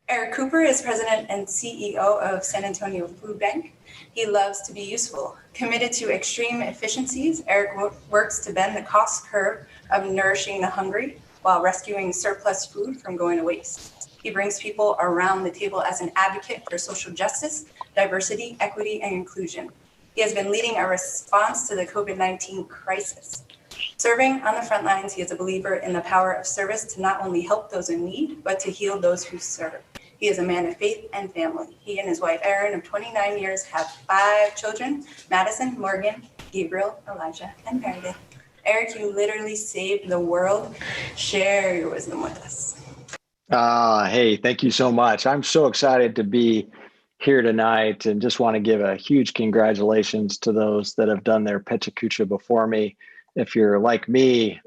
Eric Cooper is president and CEO of San Antonio Food Bank. He loves to be useful. Committed to extreme efficiencies, Eric works to bend the cost curve of nourishing the hungry while rescuing surplus food from going to waste. He brings people around the table as an advocate for social justice, diversity, equity, and inclusion. He has been leading a response to the COVID-19 crisis. Serving on the front lines, he is a believer in the power of service to not only help those in need, but to heal those who serve. He is a man of faith and family. He and his wife, Erinn, of 29 years, have 5 children, Madison, Morgan, Gabriel, Elijah, and Meredith. Eric, you literally saved the world. Share your wisdom with us. Hey, thank you so much. I'm so excited to be here tonight and just want to give a huge congratulations to those that have done their PechaKucha before me. If you're like me,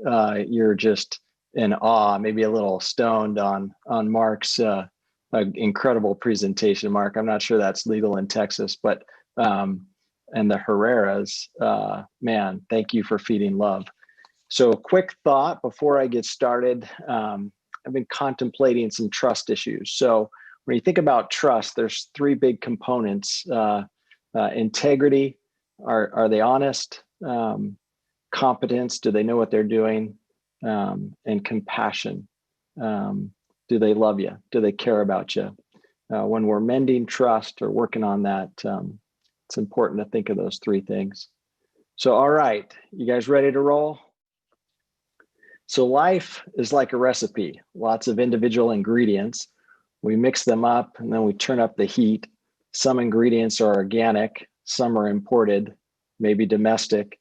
you're just in awe, maybe a little stoned on Mark's incredible presentation. Mark, I'm not sure that's legal in Texas, but and the Herreras, man, thank you for feeding love. So quick thought before I get started. I've been contemplating some trust issues. So when you think about trust, there's 3 big components. Integrity, are they honest? Competence, do they know what they're doing? And compassion, do they love you? Do they care about you? When we're mending trust or working on that, it's important to think of those 3 things. So, all right, you guys ready to roll? So life is like a recipe, lots of individual ingredients. We mix them up and then we turn up the heat. Some ingredients are organic, some are imported, maybe domestic.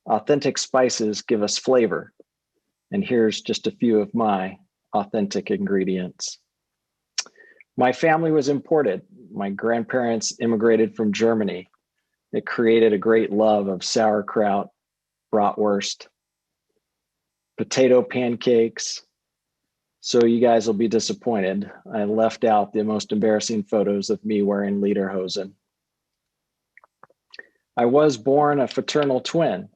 Authentic spices give us flavor. And here's just a few of my authentic ingredients. My family was imported. My grandparents immigrated from Germany. It created a great love of sauerkraut, bratwurst, potato pancakes. So you guys will be disappointed. I left out the most embarrassing photos of me wearing lederhosen. I was born a fraternal twin.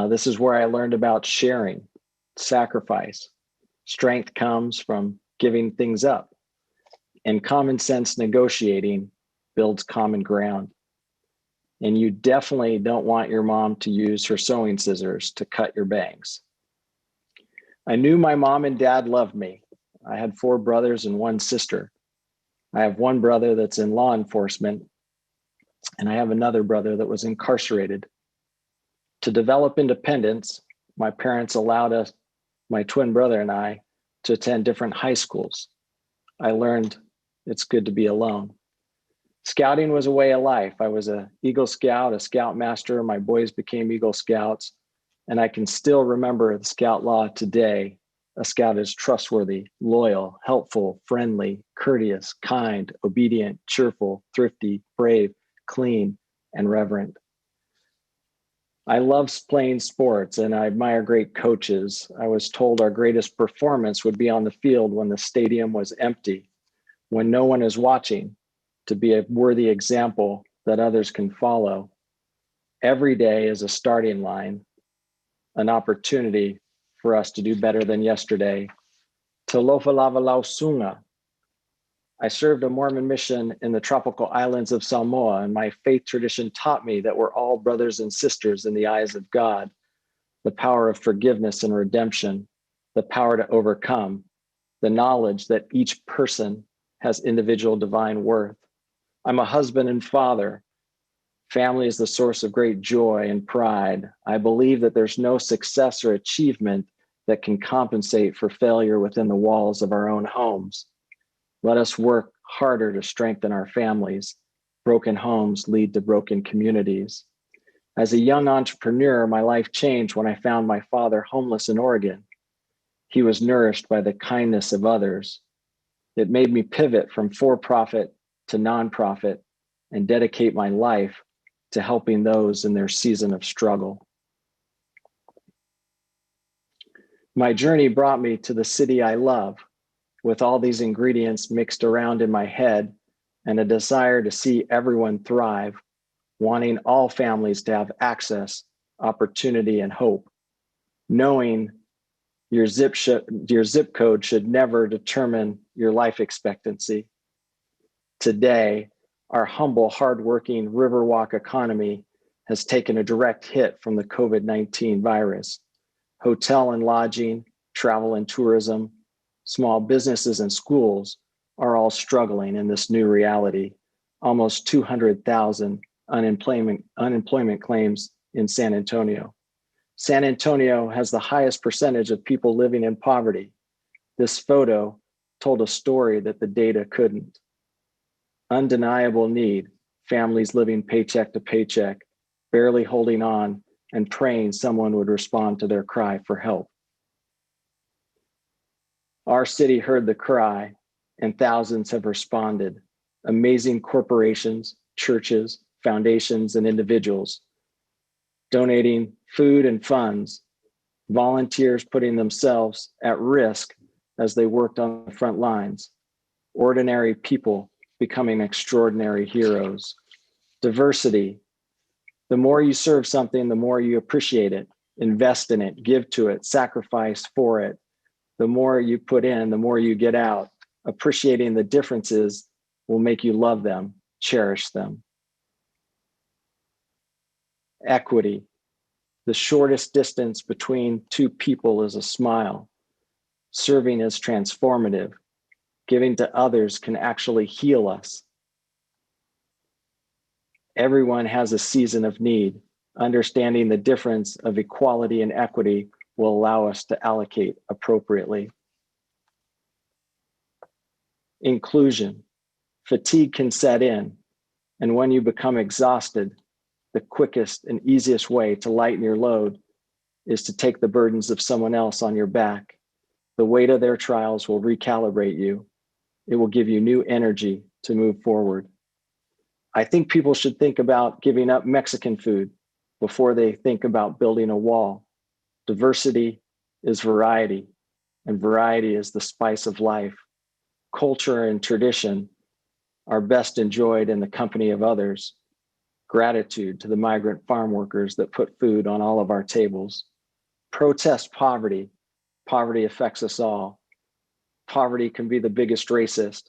This is where I learned about sharing, sacrifice. Strength comes from giving things up, and common sense negotiating builds common ground. And you definitely don't want your mom to use her sewing scissors to cut your bangs. I knew my mom and dad loved me. I had 4 brothers and 1 sister. I have 1 brother that's in law enforcement, and I have another brother that was incarcerated. To develop independence, my parents allowed us, my twin brother and I, to attend different high schools. I learned it's good to be alone. Scouting was a way of life. I was an Eagle Scout, a Scoutmaster. My boys became Eagle Scouts. And I can still remember the Scout law today. A Scout is trustworthy, loyal, helpful, friendly, courteous, kind, obedient, cheerful, thrifty, brave, clean, and reverent. I love playing sports and I admire great coaches. I was told our greatest performance would be on the field when the stadium was empty, when no one is watching, to be a worthy example that others can follow. Every day is a starting line, an opportunity for us to do better than yesterday. Talofa lava lausunga. I served a Mormon mission in the tropical islands of Samoa, and my faith tradition taught me that we're all brothers and sisters in the eyes of God. The power of forgiveness and redemption, the power to overcome, the knowledge that each person has individual divine worth. I'm a husband and father. Family is the source of great joy and pride. I believe that there's no success or achievement that can compensate for failure within the walls of our own homes. Let us work harder to strengthen our families. Broken homes lead to broken communities. As a young entrepreneur, my life changed when I found my father homeless in Oregon. He was nourished by the kindness of others. It made me pivot from for-profit to nonprofit and dedicate my life to helping those in their season of struggle. My journey brought me to the city I love, with all these ingredients mixed around in my head and a desire to see everyone thrive, wanting all families to have access, opportunity, and hope. Knowing your zip code should never determine your life expectancy. Today, our humble, hardworking Riverwalk economy has taken a direct hit from the COVID-19 virus. Hotel and lodging, travel and tourism, small businesses and schools are all struggling in this new reality. Almost 200,000 unemployment claims in San Antonio. San Antonio has the highest percentage of people living in poverty. This photo told a story that the data couldn't. Undeniable need, families living paycheck to paycheck, barely holding on and praying someone would respond to their cry for help. Our city heard the cry and thousands have responded. Amazing corporations, churches, foundations, and individuals donating food and funds, volunteers putting themselves at risk as they worked on the front lines, ordinary people becoming extraordinary heroes. Diversity. The more you serve something, the more you appreciate it, invest in it, give to it, sacrifice for it. The more you put in, the more you get out. Appreciating the differences will make you love them, cherish them. Equity. The shortest distance between two people is a smile. Serving is transformative. Giving to others can actually heal us. Everyone has a season of need. Understanding the difference of equality and equity will allow us to allocate appropriately. Inclusion. Fatigue can set in, and when you become exhausted, the quickest and easiest way to lighten your load is to take the burdens of someone else on your back. The weight of their trials will recalibrate you. It will give you new energy to move forward. I think people should think about giving up Mexican food before they think about building a wall. Diversity is variety, and variety is the spice of life. Culture and tradition are best enjoyed in the company of others. Gratitude to the migrant farm workers that put food on all of our tables. Protest poverty. Poverty affects us all. Poverty can be the biggest racist.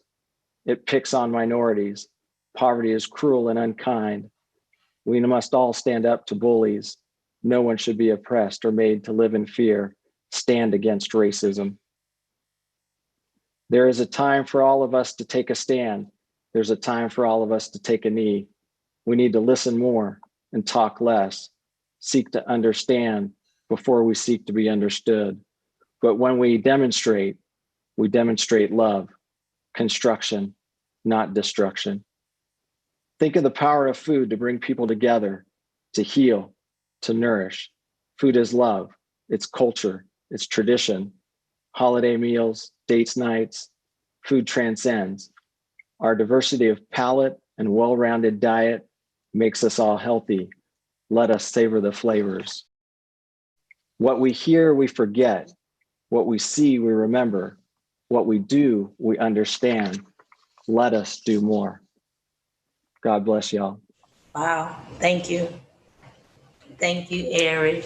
It picks on minorities. Poverty is cruel and unkind. We must all stand up to bullies. No one should be oppressed or made to live in fear. Stand against racism. There is a time for all of us to take a stand. There's a time for all of us to take a knee. We need to listen more and talk less. Seek to understand before we seek to be understood. But when we demonstrate love, construction, not destruction. Think of the power of food to bring people together, to heal, to nourish. Food is love, it's culture, it's tradition. Holiday meals, dates nights, food transcends. Our diversity of palate and well-rounded diet makes us all healthy. Let us savor the flavors. What we hear, we forget. What we see, we remember. What we do, we understand. Let us do more. God bless y'all. Wow. Thank you. Thank you, Eric.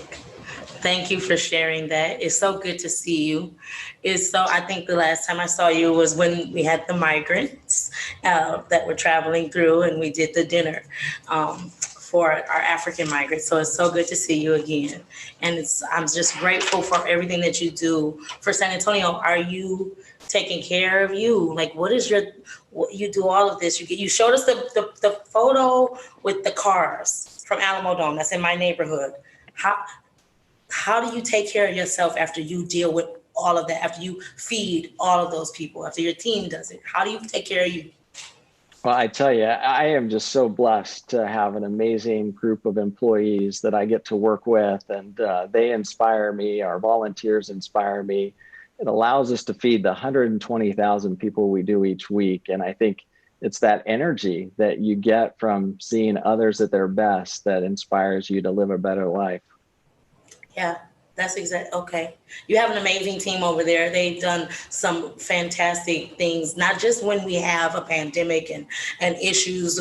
Thank you for sharing that. It's so good to see you. I think the last time I saw you was when we had the migrants that were traveling through and we did the dinner for our African migrants. So it's so good to see you again. And I'm just grateful for everything that you do for San Antonio. Are you taking care of you? Like, you do all of this. You showed us the photo with the cars from Alamo Dome. That's in my neighborhood. How do you take care of yourself after you deal with all of that, after you feed all of those people, after your team does it? How do you take care of you? Well, I tell you, I am just so blessed to have an amazing group of employees that I get to work with, and they inspire me. Our volunteers inspire me. It allows us to feed the 120,000 people we do each week. And I think it's that energy that you get from seeing others at their best that inspires you to live a better life. Yeah, That's okay. You have an amazing team over there. They've done some fantastic things, not just when we have a pandemic and issues,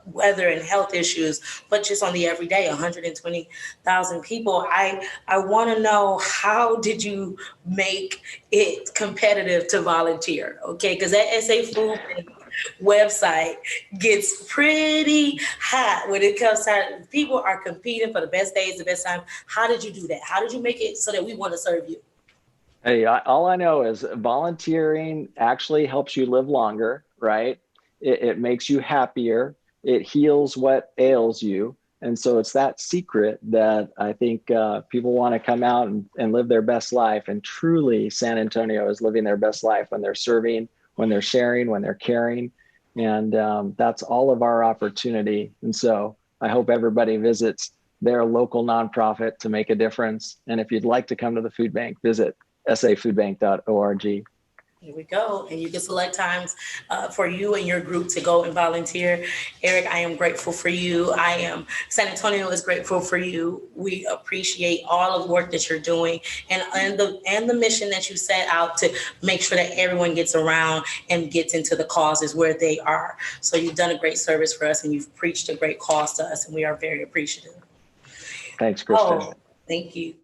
weather and health issues, but just on the everyday, 120,000 people. I want to know, how did you make it competitive to volunteer? Okay, because that SA Food Bank website gets pretty hot when it comes to people are competing for the best days, the best time. How did you do that? How did you make it so that we want to serve you? Hey, all I know is volunteering actually helps you live longer, right? It makes you happier. It heals what ails you. And so it's that secret that I think people want to come out and live their best life. And truly, San Antonio is living their best life when they're serving, when they're sharing, when they're caring. And that's all of our opportunity. And so I hope everybody visits their local nonprofit to make a difference. And if you'd like to come to the food bank, visit safoodbank.org. Here we go. And you can select times for you and your group to go and volunteer. Eric, I am grateful for you. San Antonio is grateful for you. We appreciate all of the work that you're doing and the mission that you set out to make sure that everyone gets around and gets into the causes where they are. So you've done a great service for us and you've preached a great cause to us, and we are very appreciative. Thanks, Kristen. Oh, thank you.